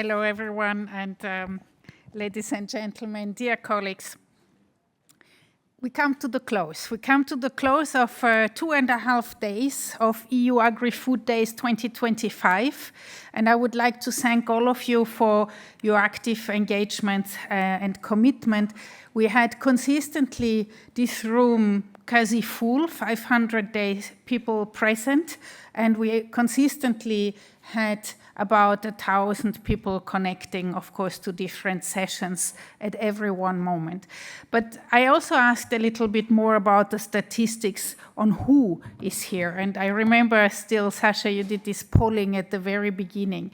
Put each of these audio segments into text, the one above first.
Hello, everyone, and ladies and gentlemen, dear colleagues. We come to the close. We come to the close of 2.5 days of EU Agri-Food Days 2025, and I would like to thank all of you for your active engagement and commitment. We had consistently this room quasi full, 500 people present, and we consistently had about 1,000 people connecting, of course, to different sessions at every one moment. But I also asked a little bit more about the statistics on who is here. And I remember still, Sasha, you did this polling at the very beginning.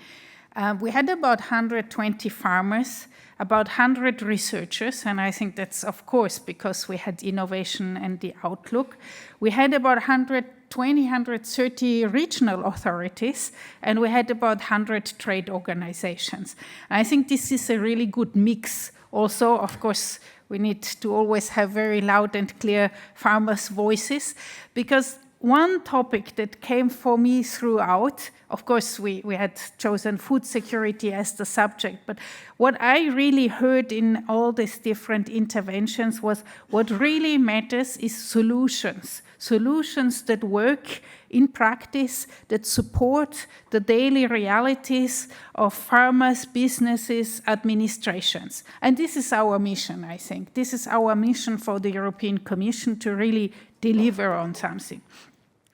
We had about 120 farmers, about 100 researchers, and I think that's, of course, because we had innovation and the outlook. We had about 130 regional authorities, and we had about 100 trade organizations. And I think this is a really good mix. Also, of course, we need to always have very loud and clear farmers' voices, because one topic that came for me throughout, of course, we had chosen food security as the subject, but what I really heard in all these different interventions was what really matters is solutions that work in practice, that support the daily realities of farmers, businesses, administrations. And this is our mission, I think. This is our mission for the European Commission to really deliver on something.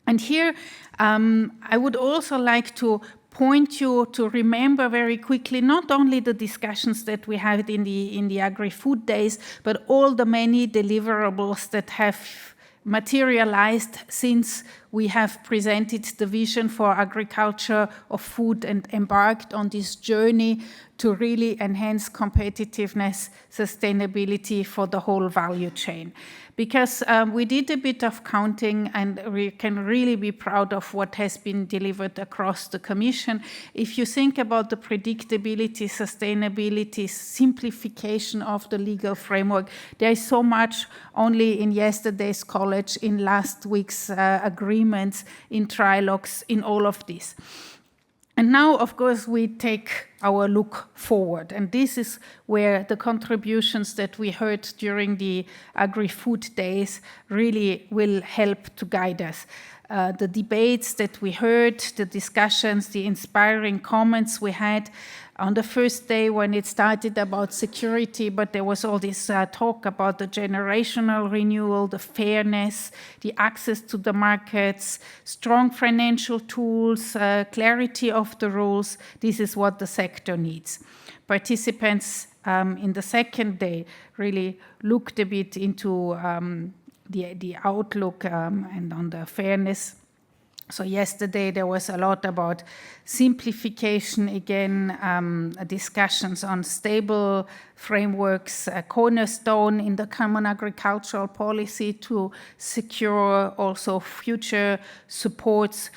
And here, I would also like to point you to remember very quickly not only the discussions that we had in the Agri-Food Days, but all the many deliverables that have materialized since we have presented the vision for agriculture of food and embarked on this journey to really enhance competitiveness, sustainability for the whole value chain. Because we did a bit of counting and we can really be proud of what has been delivered across the Commission. If you think about the predictability, sustainability, simplification of the legal framework, there is so much only in yesterday's college, in last week's agreements, in trilogues, in all of this. And now, of course, we take our look forward. And this is where the contributions that we heard during the Agri-Food Days really will help to guide us. The debates that we heard, the discussions, the inspiring comments we had on the first day when it started about security, but there was all this talk about the generational renewal, the fairness, the access to the markets, strong financial tools, clarity of the rules. This is what the sector needs. Participants in the second day really looked a bit into the outlook and on the fairness. So yesterday there was a lot about simplification, again, discussions on stable frameworks, a cornerstone in the common agricultural policy to secure also future supports,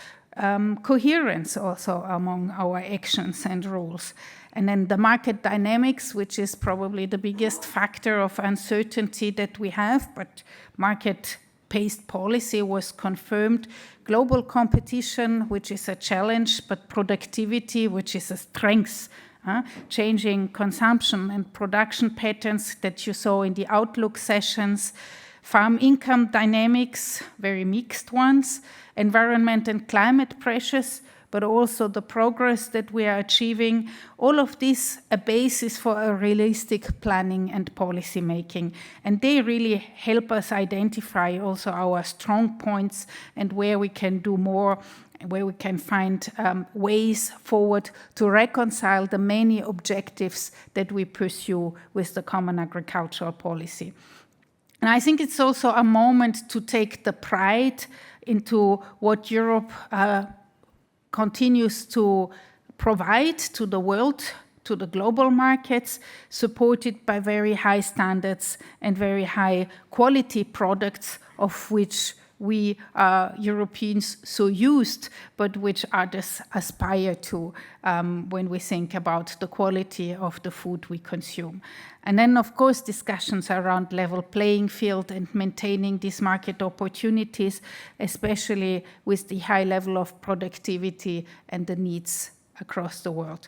coherence also among our actions and rules. And then the market dynamics, which is probably the biggest factor of uncertainty that we have, but market-based policy was confirmed. Global competition, which is a challenge, but productivity, which is a strength. Changing consumption and production patterns that you saw in the outlook sessions. Farm income dynamics, very mixed ones. Environment and climate pressures, but also the progress that we are achieving. All of this a basis for a realistic planning and policy making. And they really help us identify also our strong points and where we can do more, where we can find ways forward to reconcile the many objectives that we pursue with the common agricultural policy. And I think it's also a moment to take the pride into what Europe continues to provide to the world, to the global markets, supported by very high standards and very high quality products, of which we Europeans so used, but which others aspire to when we think about the quality of the food we consume. And then, of course, discussions around level playing field and maintaining these market opportunities, especially with the high level of productivity and the needs across the world.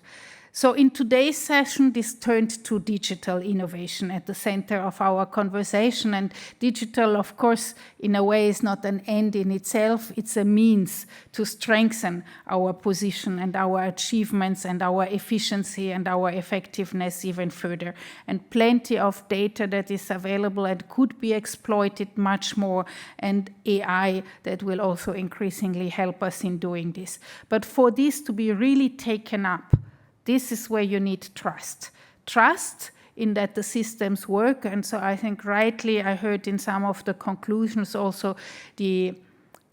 So in today's session, this turned to digital innovation at the center of our conversation. And digital, of course, in a way is not an end in itself. It's a means to strengthen our position and our achievements and our efficiency and our effectiveness even further. And plenty of data that is available and could be exploited much more, and AI that will also increasingly help us in doing this. But for this to be really taken up, this is where you need trust. Trust in that the systems work. And so I think rightly I heard in some of the conclusions also the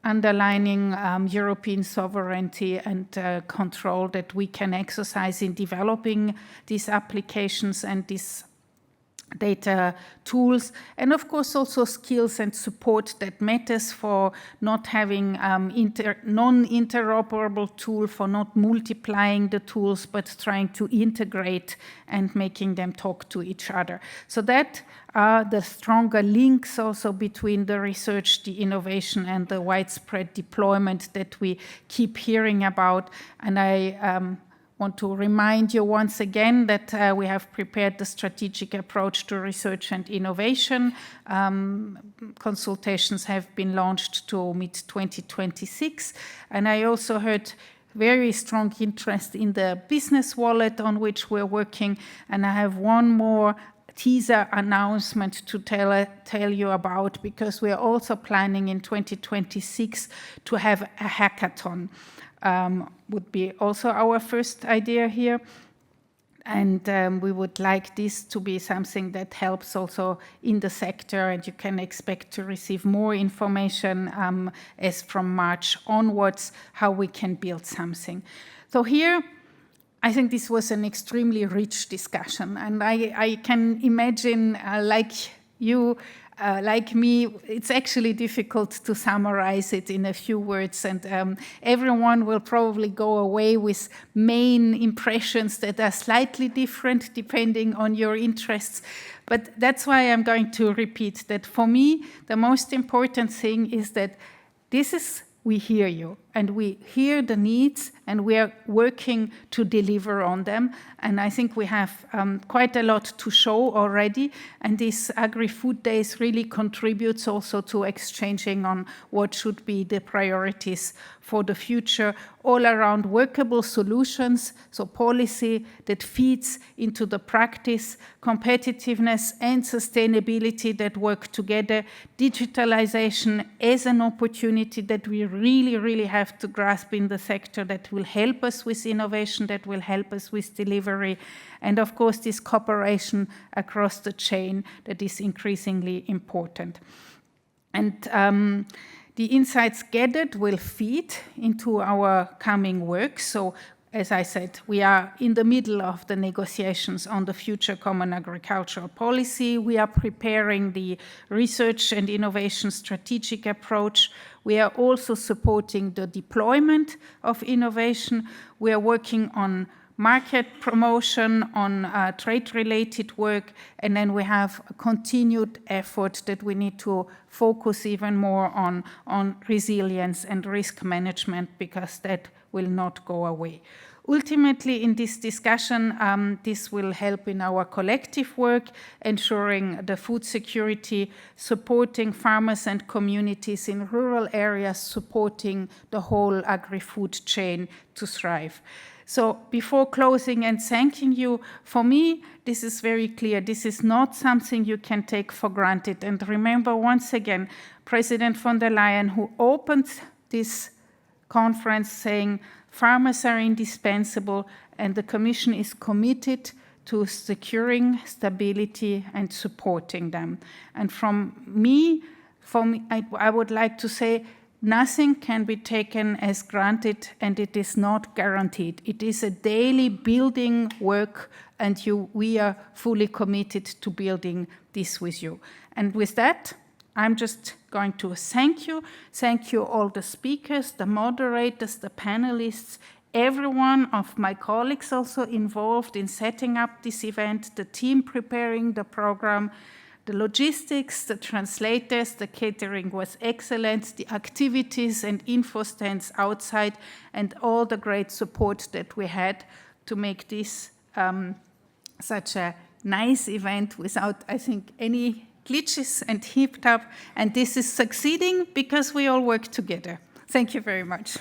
underlining European sovereignty and control that we can exercise in developing these applications and these data tools, and of course also skills and support that matters for not having non-interoperable tool, for not multiplying the tools, but trying to integrate and making them talk to each other. So that are the stronger links also between the research, the innovation, and the widespread deployment that we keep hearing about. And I want to remind you once again that we have prepared the strategic approach to research and innovation. Consultations have been launched to mid-2026. And I also heard very strong interest in the business wallet on which we're working. And I have one more teaser announcement to tell you about, because we are also planning in 2026 to have a hackathon. Would be also our first idea here. And we would like this to be something that helps also in the sector, and you can expect to receive more information as from March onwards, how we can build something. So here, I think this was an extremely rich discussion, and I can imagine, like you, like me, it's actually difficult to summarize it in a few words, and everyone will probably go away with main impressions that are slightly different depending on your interests. But that's why I'm going to repeat that for me, the most important thing is that we hear you, and we hear the needs, and we are working to deliver on them. And I think we have quite a lot to show already. And this Agri-Food Days really contributes also to exchanging on what should be the priorities for the future, all around workable solutions, so policy that feeds into the practice, competitiveness and sustainability that work together, digitalization as an opportunity that we really, really have to grasp in the sector, that will help us with innovation, that will help us with delivery, and of course this cooperation across the chain that is increasingly important. And the insights gathered will feed into our coming work. So, as I said, we are in the middle of the negotiations on the future common agricultural policy. We are preparing the research and innovation strategic approach. We are also supporting the deployment of innovation. We are working on market promotion, on trade-related work, and then we have a continued effort that we need to focus even more on resilience and risk management, because that will not go away. Ultimately, in this discussion, this will help in our collective work, ensuring the food security, supporting farmers and communities in rural areas, supporting the whole agri-food chain to thrive. So before closing and thanking you, for me, this is very clear. This is not something you can take for granted. And remember, once again, President von der Leyen, who opened this conference saying farmers are indispensable, and the Commission is committed to securing stability and supporting them. And for me, I would like to say, nothing can be taken as granted, and it is not guaranteed. It is a daily building work, and we are fully committed to building this with you. And with that, I'm just going to thank you. Thank you all the speakers, the moderators, the panelists, every one of my colleagues also involved in setting up this event, the team preparing the program, the logistics, the translators, the catering was excellent, the activities and info stands outside, and all the great support that we had. to make this such a nice event without, I think, any glitches and heaped up. And this is succeeding because we all work together. Thank you very much.